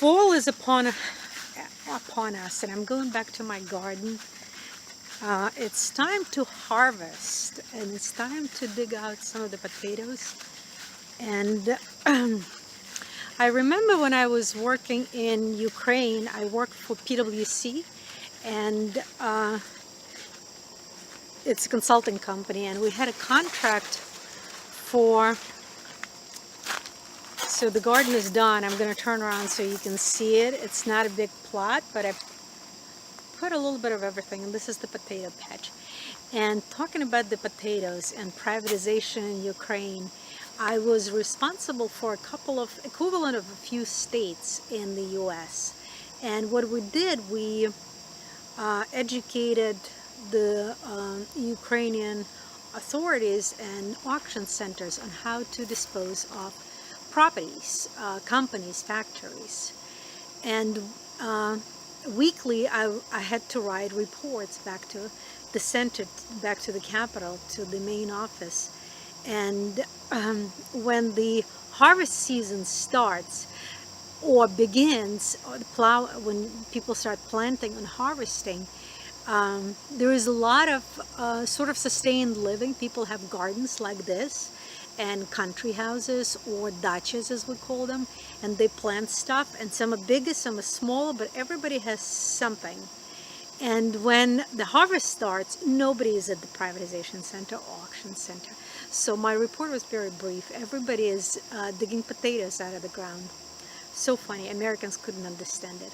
Fall is upon us, and I'm going back to my garden. It's time to harvest, and it's time to dig out some of the potatoes. And I remember when I was working in Ukraine, I worked for PwC, and it's a consulting company, and we had a contract for. So the garden is done. I'm going to turn around so you can see it. It's not a big plot, but I've put a little bit of everything, and this is the potato patch. And talking about the potatoes and privatization in Ukraine, I was responsible for a couple of equivalent of a few states in the US. And what we did, we educated the Ukrainian authorities and auction centers on how to dispose of properties, companies, factories. And weekly I had to write reports back to the center, back to the capital, to the main office. And when the harvest season starts or begins, or when people start planting and harvesting, there is a lot of sort of sustained living. People have gardens like this and country houses, or dachas as we call them, and they plant stuff, and some are bigger, some are smaller, but everybody has something. And when the harvest starts, nobody is at the privatization center or auction center. So my report was very brief. Everybody is digging potatoes out of the ground. So funny, Americans couldn't understand it.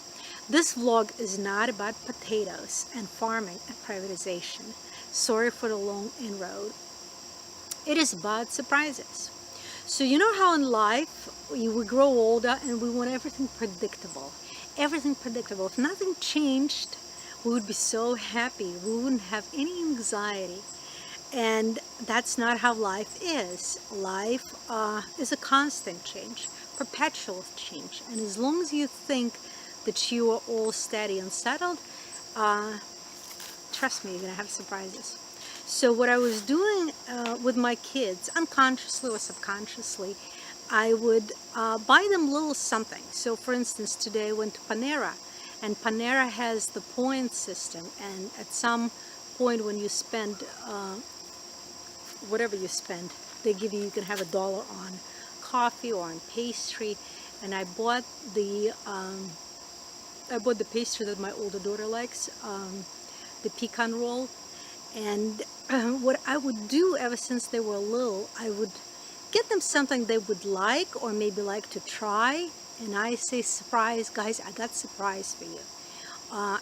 This vlog is not about potatoes and farming and privatization. Sorry for the long inroad. It is about surprises. So you know how in life we grow older and we want everything predictable. Everything predictable. If nothing changed, we would be so happy. We wouldn't have any anxiety. And that's not how life is. Life is a constant change, perpetual change. And as long as you think that you are all steady and settled, trust me, you're going to have surprises. So what I was doing with my kids, unconsciously or subconsciously, I would buy them little something. So for instance, today I went to Panera, and Panera has the point system, and at some point when you spend whatever you spend, they give you can have $1 on coffee or on pastry. And I bought the pastry that my older daughter likes, the pecan roll. And what I would do ever since they were little, I would get them something they would like or maybe like to try. And I say, surprise, guys, I got surprise for you.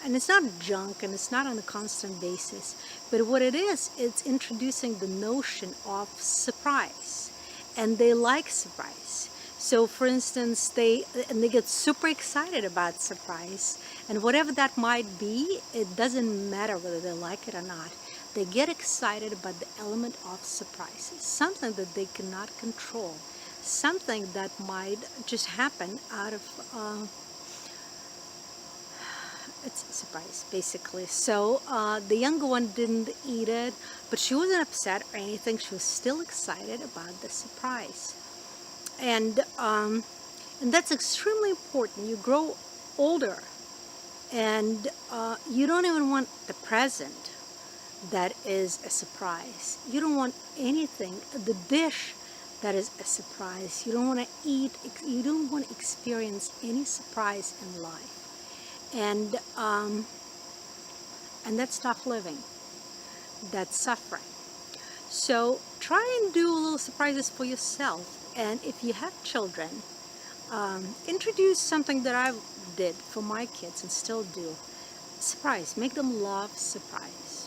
And it's not junk, and it's not on a constant basis. But what it is, it's introducing the notion of surprise. And they like surprise. So for instance, they get super excited about surprise. And whatever that might be, it doesn't matter whether they like it or not. They get excited about the element of surprise, something that they cannot control, something that might just happen out of, it's a surprise, basically. So the younger one didn't eat it, but she wasn't upset or anything. She was still excited about the surprise. And that's extremely important. You grow older, and you don't even want the present that is a surprise. You don't want anything, the dish that is a surprise. You don't want to eat, you don't want to experience any surprise in life. And that's tough living. That's suffering. So try and do little surprises for yourself. And if you have children, introduce something that I did for my kids and still do. Surprise. Make them love surprise.